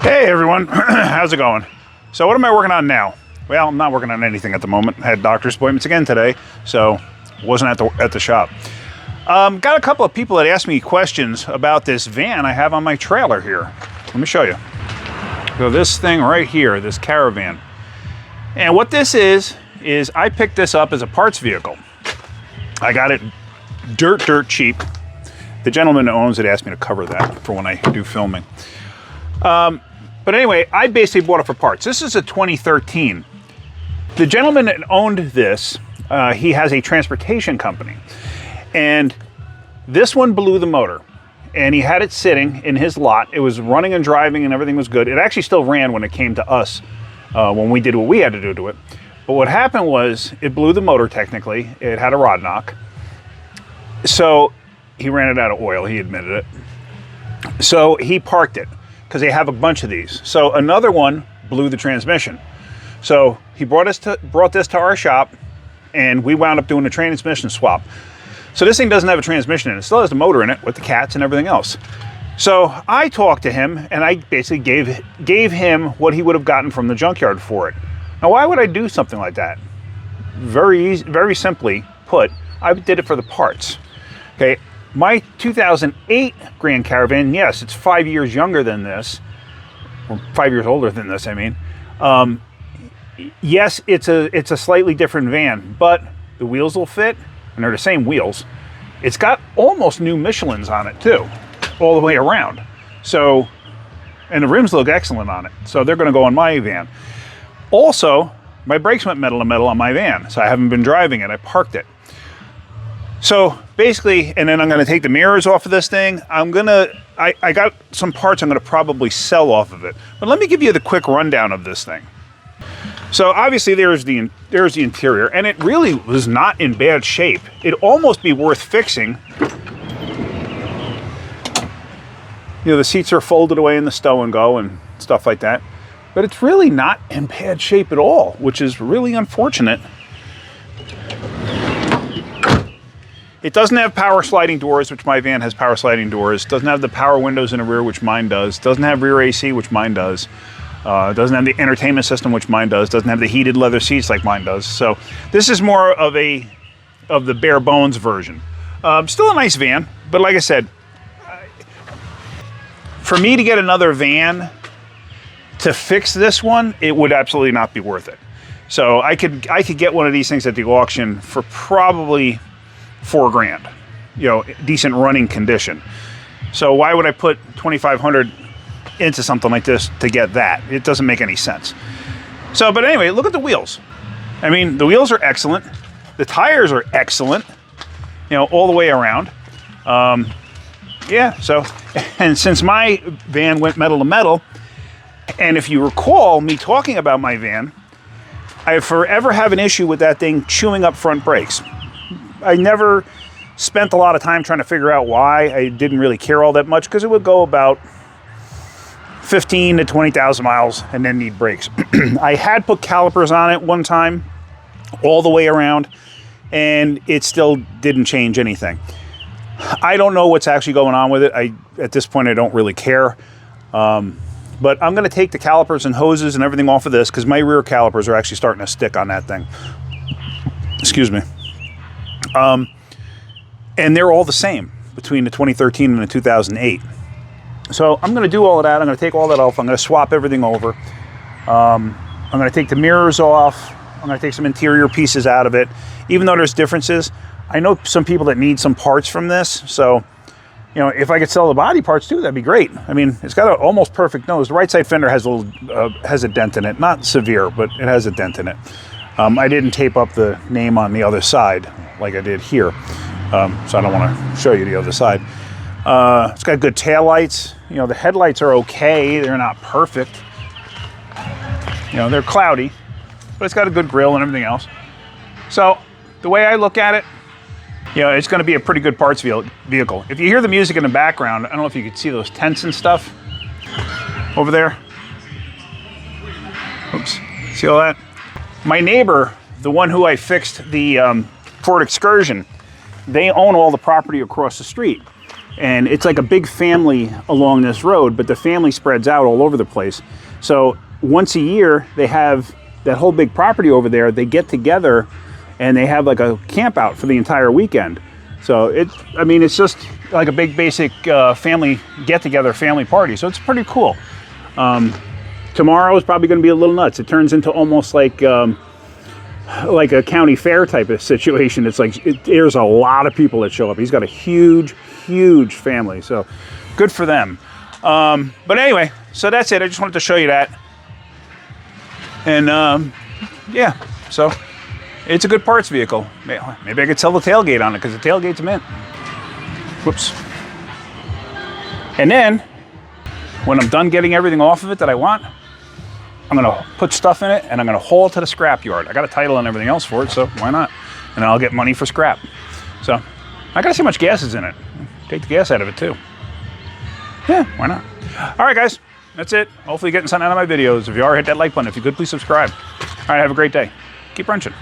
Hey everyone, how's it going? So what am I working on now? Well, I'm not working on anything at the moment. I had doctor's appointments again today, so wasn't at the shop. Got a couple of people that asked me questions about this van I have on my trailer here. Let me show you. So this thing right here, this Caravan. And what this is I picked this up as a parts vehicle. I got it dirt cheap. The gentleman who owns it asked me to cover that for when I do filming. But anyway, I basically bought it for parts. This is a 2013. The gentleman that owned this, he has a transportation company. And this one blew the motor. And he had it sitting in his lot. It was running and driving and everything was good. It actually still ran when it came to us, when we did what we had to do to it. But what happened was, it blew the motor technically. It had a rod knock. So he ran it out of oil, he admitted it. So he parked it, because they have a bunch of these. So another one blew the transmission. So he brought this to our shop, and we wound up doing a transmission swap. So this thing doesn't have a transmission in it. It still has the motor in it with the cats and everything else. So I talked to him, and I basically gave him what he would have gotten from the junkyard for it. Now, why would I do something like that? Very simply put, I did it for the parts. Okay. My 2008 Grand Caravan, yes, it's 5 years younger than this, or 5 years older than this, I mean. Yes, it's a slightly different van, but the wheels will fit, and they're the same wheels. It's got almost new Michelins on it too, all the way around. So, and the rims look excellent on it, so they're gonna go on my van. Also, my brakes went metal to metal on my van, so I haven't been driving it, I parked it. So basically, and then I'm gonna take the mirrors off of this thing. I got some parts I'm gonna probably sell off of it. But let me give you the quick rundown of this thing. So obviously there's the interior, and it really was not in bad shape. It'd almost be worth fixing. You know, the seats are folded away in the stow and go and stuff like that. But it's really not in bad shape at all, which is really unfortunate. It doesn't have power sliding doors, which my van has power sliding doors. Doesn't have the power windows in the rear, which mine does. Doesn't have rear AC, which mine does. Doesn't have the entertainment system, which mine does. Doesn't have the heated leather seats like mine does. So this is more of the bare bones version. Still a nice van, but like I said, for me to get another van to fix this one, it would absolutely not be worth it. So I could get one of these things at the auction for probably $4 grand, you know, decent running condition. So why would I put $2,500 into something like this to get that? It doesn't make any sense. So, but anyway, look at the wheels. I mean, the wheels are excellent. The tires are excellent, you know, all the way around. Yeah, so, and since my van went metal to metal, and if you recall me talking about my van, I forever have an issue with that thing chewing up front brakes. I never spent a lot of time trying to figure out why. I didn't really care all that much because it would go about 15 to 20,000 miles and then need brakes. I had put calipers on it one time all the way around, and it still didn't change anything. I don't know what's actually going on with it. At this point, I don't really care. But I'm going to take the calipers and hoses and everything off of this because my rear calipers are actually starting to stick on that thing. Excuse me. And they're all the same between the 2013 and the 2008. So I'm going to do all of that. I'm going to take all that off. I'm going to swap everything over. I'm going to take the mirrors off. I'm going to take some interior pieces out of it. Even though there's differences, I know some people that need some parts from this. So, you know, if I could sell the body parts too, that'd be great. I mean, it's got an almost perfect nose. The right side fender has has a dent in it. Not severe, but it has a dent in it. I didn't tape up the name on the other side like I did here. So I don't want to show you the other side. It's got good tail lights. You know, the headlights are okay. They're not perfect. You know, they're cloudy, but it's got a good grill and everything else. So the way I look at it, you know, it's going to be a pretty good parts vehicle. If you hear the music in the background, I don't know if you can see those tents and stuff over there. Oops, see all that? My neighbor, the one who I fixed the Ford Excursion, they own all the property across the street. And it's like a big family along this road, but the family spreads out all over the place. So once a year, they have that whole big property over there. They get together and they have like a camp out for the entire weekend. So it's just like a big basic family get-together, family party. So it's pretty cool. Tomorrow is probably going to be a little nuts. It turns into almost like a county fair type of situation. It's like there's a lot of people that show up. He's got a huge family, so good for them. But anyway, so that's it. I just wanted to show you that. And yeah, so it's a good parts vehicle. Maybe I could sell the tailgate on it because the tailgate's mint. Whoops. And then when I'm done getting everything off of it that I want, I'm gonna put stuff in it and I'm gonna haul it to the scrap yard. I got a title and everything else for it, so why not? And I'll get money for scrap. So I gotta see how much gas is in it. Take the gas out of it too. Yeah, why not? All right, guys, that's it. Hopefully you're getting something out of my videos. If you are, hit that like button. If you could, please subscribe. All right, have a great day. Keep wrenching.